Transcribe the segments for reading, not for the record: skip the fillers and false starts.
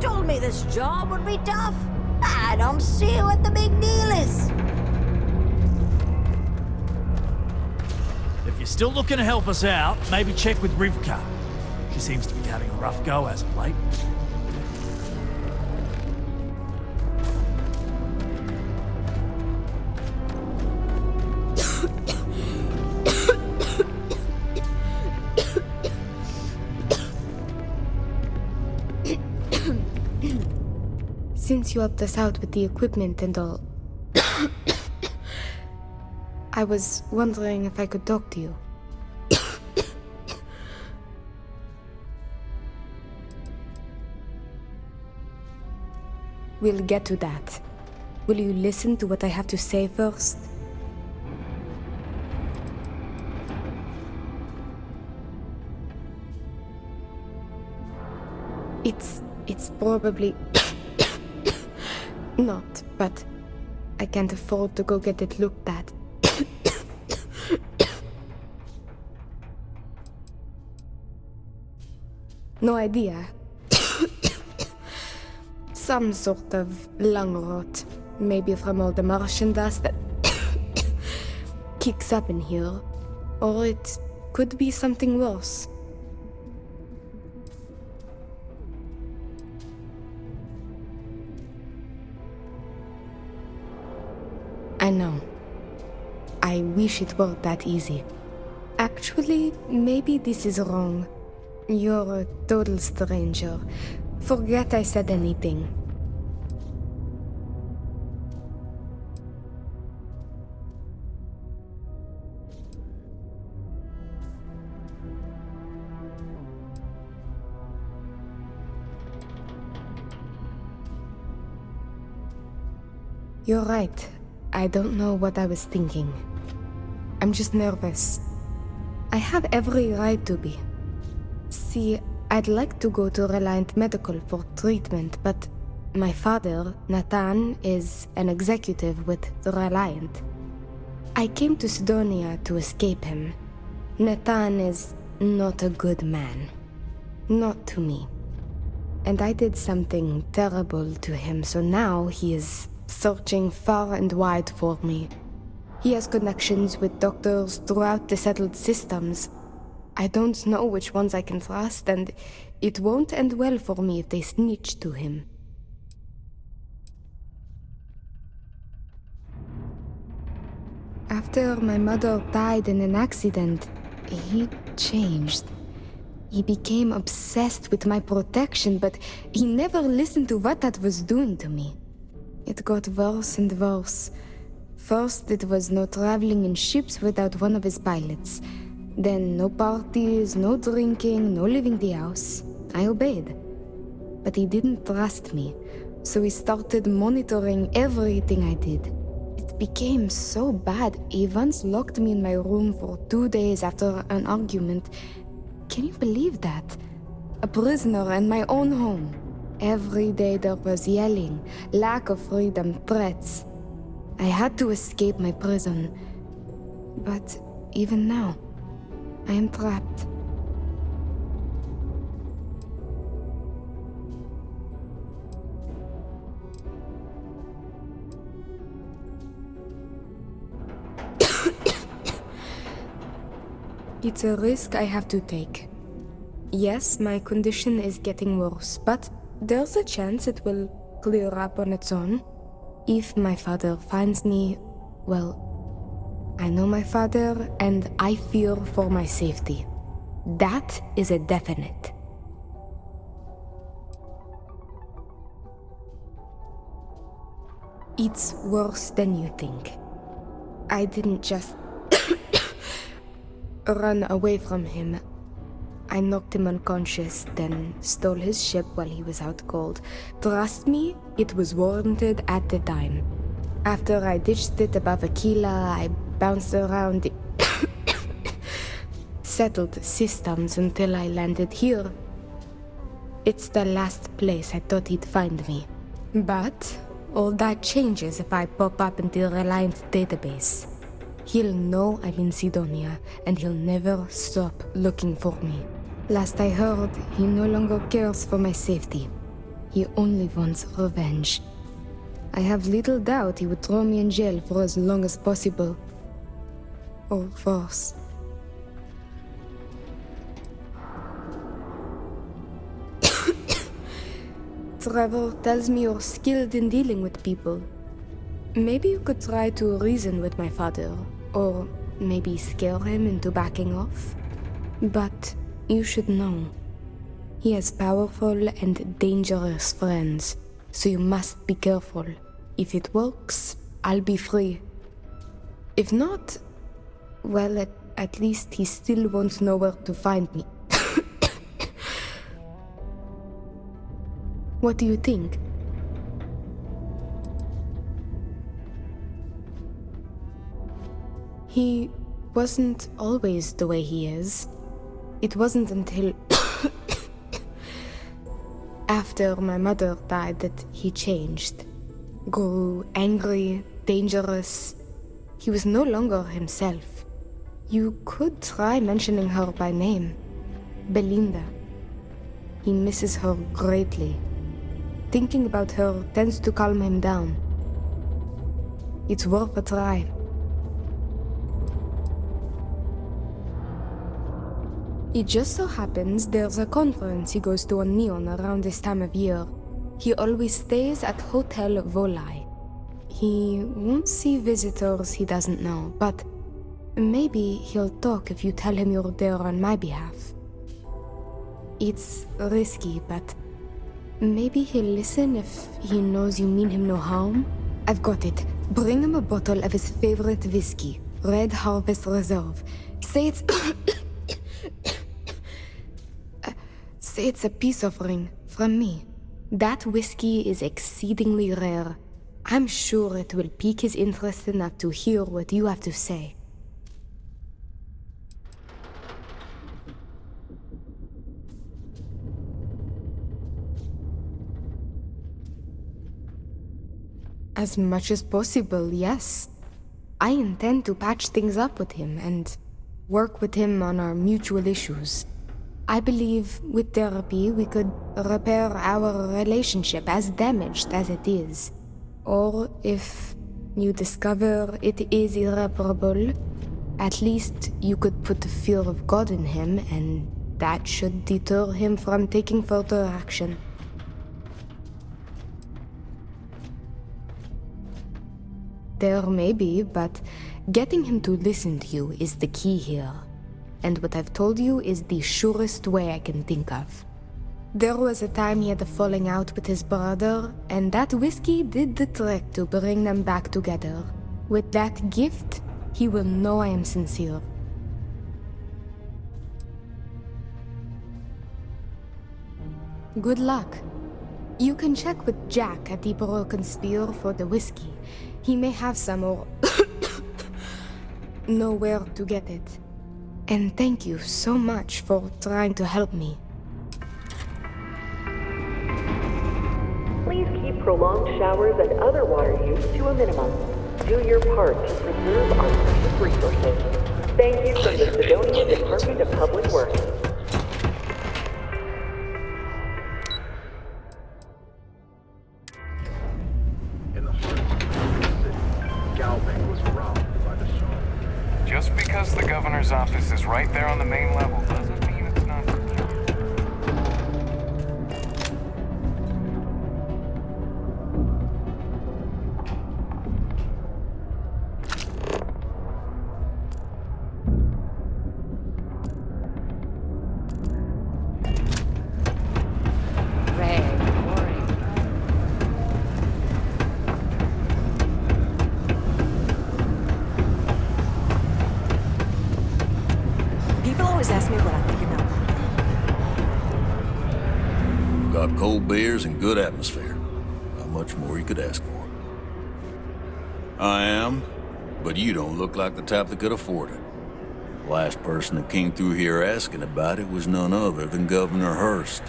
told me this job would be tough. I don't see what the big deal is. If you're still looking to help us out, maybe check with Rivkah. She seems to be having a rough go as of late. Since you helped us out with the equipment and all, I was wondering if I could talk to you. We'll get to that. Will you listen to what I have to say first? It's probably not, but I can't afford to go get it looked at. No idea. Some sort of lung rot. Maybe from all the Martian dust that kicks up in here. Or it could be something worse. I know. I wish it were that easy. Actually, maybe this is wrong. You're a total stranger. Forget I said anything. You're right. I don't know what I was thinking. I'm just nervous. I have every right to be. See, I'd like to go to Reliant Medical for treatment, but my father, Natan, is an executive with Reliant. I came to Sidonia to escape him. Natan is not a good man. Not to me. And I did something terrible to him, so now he is searching far and wide for me. He has connections with doctors throughout the settled systems. I don't know which ones I can trust, and it won't end well for me if they snitch to him. After my mother died in an accident, he changed. He became obsessed with my protection, but he never listened to what that was doing to me. It got worse and worse. First, it was no traveling in ships without one of his pilots. Then no parties, no drinking, no leaving the house. I obeyed. But he didn't trust me, so he started monitoring everything I did. It became so bad, he once locked me in my room for 2 days after an argument. Can you believe that? A prisoner in my own home. Every day there was yelling, lack of freedom, threats. I had to escape my prison. But even now, I am trapped. It's a risk I have to take. Yes, my condition is getting worse, but there's a chance it will clear up on its own. If my father finds me, well, I know my father and I fear for my safety. That is a definite. It's worse than you think. I didn't just run away from him. I knocked him unconscious, then stole his ship while he was out cold. Trust me, it was warranted at the time. After I ditched it above Aquila, I bounced around the settled systems until I landed here. It's the last place I thought he'd find me. But all that changes if I pop up in the Reliant database. He'll know I'm in Sidonia, and he'll never stop looking for me. Last I heard, he no longer cares for my safety. He only wants revenge. I have little doubt he would throw me in jail for as long as possible. Or worse. Trevor tells me you're skilled in dealing with people. Maybe you could try to reason with my father, or maybe scare him into backing off. But you should know, he has powerful and dangerous friends, so you must be careful. If it works, I'll be free. If not, well, at least he still won't know where to find me. What do you think? He wasn't always the way he is. It wasn't until after my mother died that he changed. Grew angry, dangerous. He was no longer himself. You could try mentioning her by name. Belinda. He misses her greatly. Thinking about her tends to calm him down. It's worth a try. It just so happens there's a conference he goes to on Neon around this time of year. He always stays at Hotel Volii. He won't see visitors he doesn't know, but maybe he'll talk if you tell him you're there on my behalf. It's risky, but maybe he'll listen if he knows you mean him no harm. I've got it. Bring him a bottle of his favorite whiskey, Red Harvest Reserve. Say it's... Say it's a peace offering from me. That whiskey is exceedingly rare. I'm sure it will pique his interest enough to hear what you have to say. As much as possible, yes. I intend to patch things up with him and work with him on our mutual issues. I believe with therapy we could repair our relationship, as damaged as it is. Or if you discover it is irreparable, at least you could put the fear of God in him, and that should deter him from taking further action. There may be, but getting him to listen to you is the key here. And what I've told you is the surest way I can think of. There was a time he had a falling out with his brother, and that whiskey did the trick to bring them back together. With that gift, he will know I am sincere. Good luck. You can check with Jack at the Broken Spear for the whiskey. He may have some or know where to get it. And thank you so much for trying to help me. Please keep prolonged showers and other water use to a minimum. Do your part to preserve our precious resources. Thank you from the Sidonian Department of Public Works. Just because the governor's office is right there on the main level doesn't mean it's not. Got cold beers and good atmosphere. Not much more you could ask for. I am, but you don't look like the type that could afford it. Last person that came through here asking about it was none other than Governor Hurst.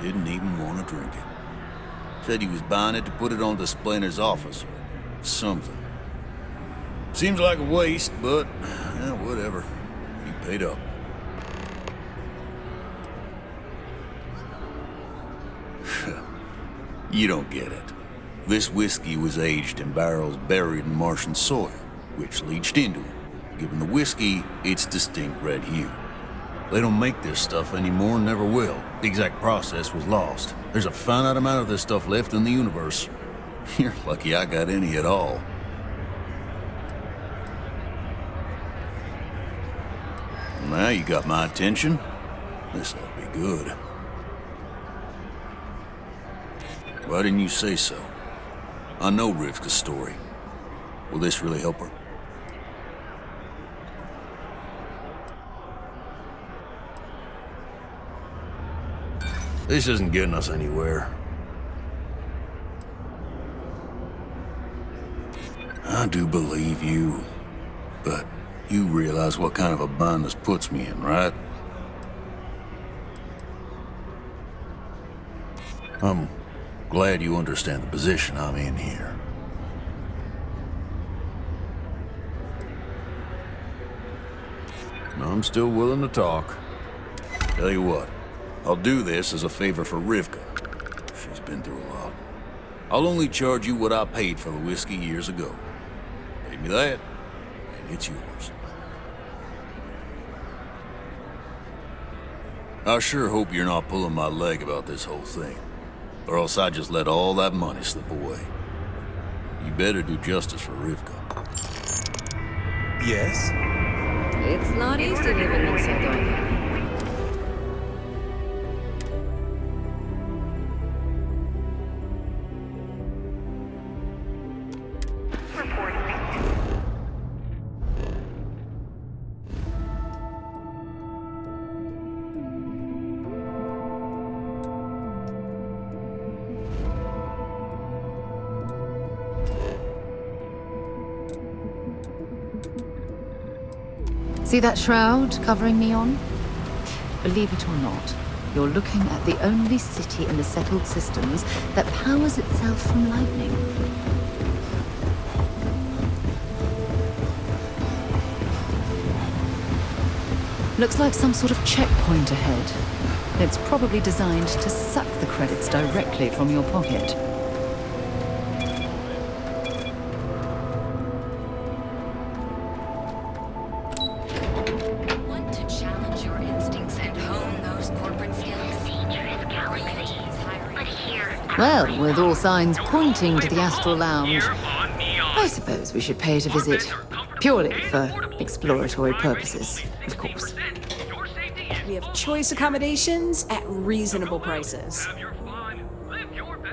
Didn't even want to drink it. Said he was buying it to put it on display in his office or something. Seems like a waste, but whatever. He paid up. You don't get it. This whiskey was aged in barrels buried in Martian soil, which leached into it, giving the whiskey its distinct red hue. They don't make this stuff anymore and never will. The exact process was lost. There's a finite amount of this stuff left in the universe. You're lucky I got any at all. Now you got my attention. This ought to be good. Why didn't you say so? I know Rivkah's story. Will this really help her? This isn't getting us anywhere. I do believe you, but you realize what kind of a bind this puts me in, right? I'm glad you understand the position I'm in here. I'm still willing to talk. Tell you what, I'll do this as a favor for Rivkah. She's been through a lot. I'll only charge you what I paid for the whiskey years ago. Pay me that, and it's yours. I sure hope you're not pulling my leg about this whole thing, or else I just let all that money slip away. You better do justice for Rivkah. Yes? It's not easy living in Sardonia. See that shroud covering Neon? Believe it or not, you're looking at the only city in the settled systems that powers itself from lightning. Looks like some sort of checkpoint ahead. It's probably designed to suck the credits directly from your pocket. Well, with all signs pointing to the Astral Lounge, I suppose we should pay it a visit. Purely for exploratory purposes, of course. We have choice accommodations at reasonable prices.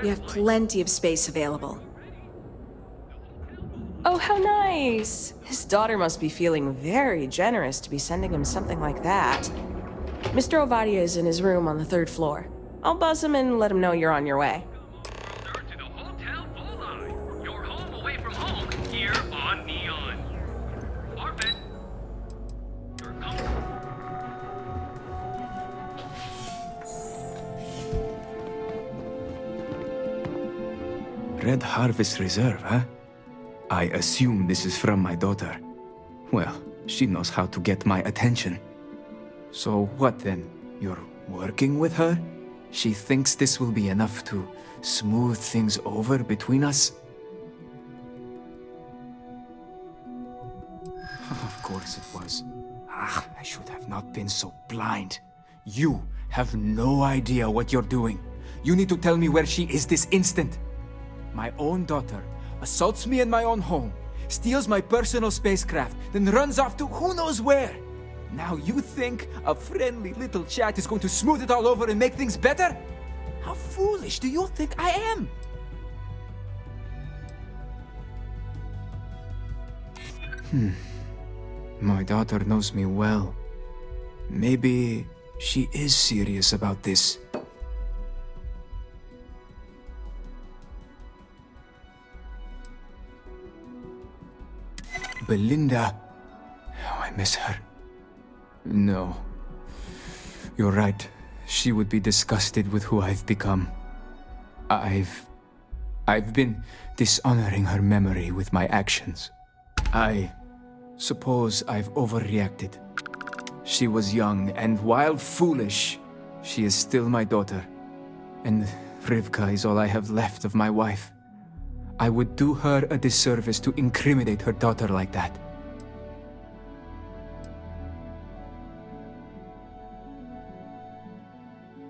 We have plenty of space available. Oh, how nice! His daughter must be feeling very generous to be sending him something like that. Mr. Ovadia is in his room on the 3rd floor. I'll buzz him and let him know you're on your way. To the Hotel Volii, your home away from home, here on Neon. Arvin, you're coming. Red Harvest Reserve, huh? I assume this is from my daughter. Well, she knows how to get my attention. So what then? You're working with her? She thinks this will be enough to smooth things over between us? Of course it was. I should have not been so blind. You have no idea what you're doing. You need to tell me where she is this instant. My own daughter assaults me in my own home, steals my personal spacecraft, then runs off to who knows where. Now you think a friendly little chat is going to smooth it all over and make things better? How foolish do you think I am? My daughter knows me well. Maybe she is serious about this. Belinda. Oh, I miss her. No. You're right. She would be disgusted with who I've become. I've been dishonoring her memory with my actions. I suppose I've overreacted. She was young, and while foolish, she is still my daughter. And Rivkah is all I have left of my wife. I would do her a disservice to incriminate her daughter like that.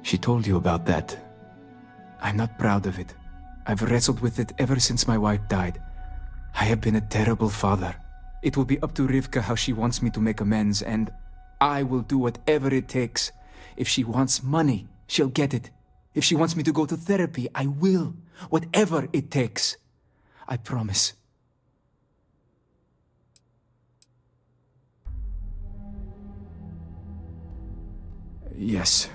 She told you about that. I'm not proud of it. I've wrestled with it ever since my wife died. I have been a terrible father. It will be up to Rivkah how she wants me to make amends, and I will do whatever it takes. If she wants money, she'll get it. If she wants me to go to therapy, I will. Whatever it takes. I promise. Yes.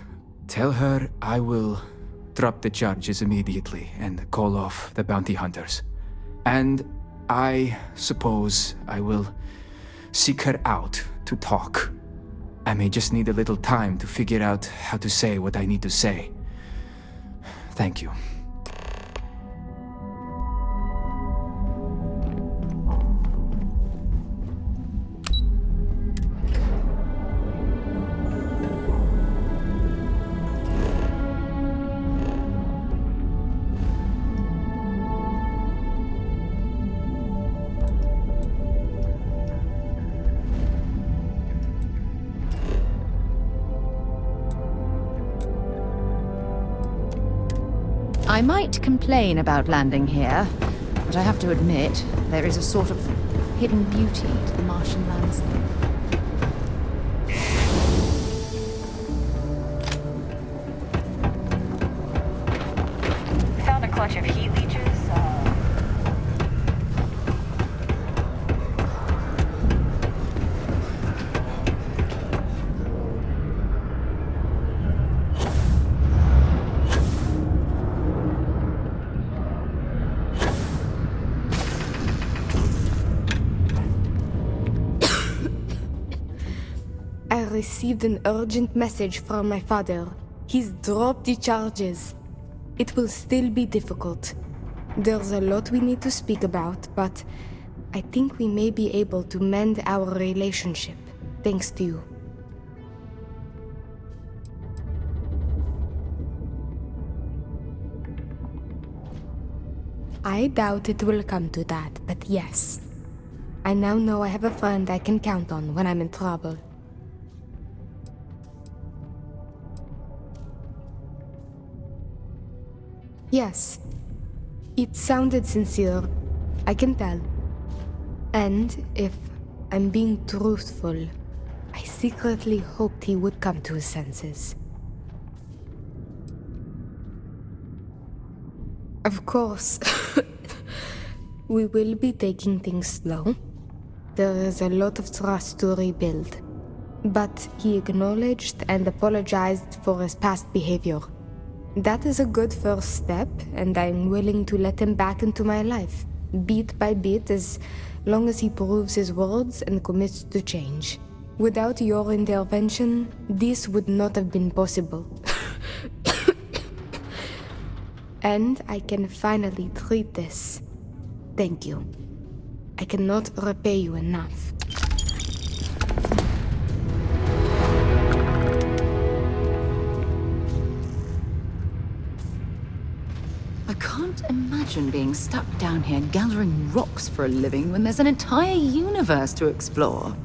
Tell her I will drop the charges immediately and call off the bounty hunters. And I suppose I will seek her out to talk. I may just need a little time to figure out how to say what I need to say. Thank you. I might complain about landing here, but I have to admit, there is a sort of hidden beauty to the Martian landscape. Found a clutch of heat leeches. I received an urgent message from my father. He's dropped the charges. It will still be difficult. There's a lot we need to speak about, but I think we may be able to mend our relationship, thanks to you. I doubt it will come to that, but yes. I now know I have a friend I can count on when I'm in trouble. Yes, it sounded sincere, I can tell. And if I'm being truthful, I secretly hoped he would come to his senses. Of course, we will be taking things slow. There is a lot of trust to rebuild. But he acknowledged and apologized for his past behavior. That is a good first step, and I'm willing to let him back into my life, bit by bit, as long as he proves his words and commits to change. Without your intervention, this would not have been possible. And I can finally treat this. Thank you. I cannot repay you enough. I can't imagine being stuck down here gathering rocks for a living when there's an entire universe to explore.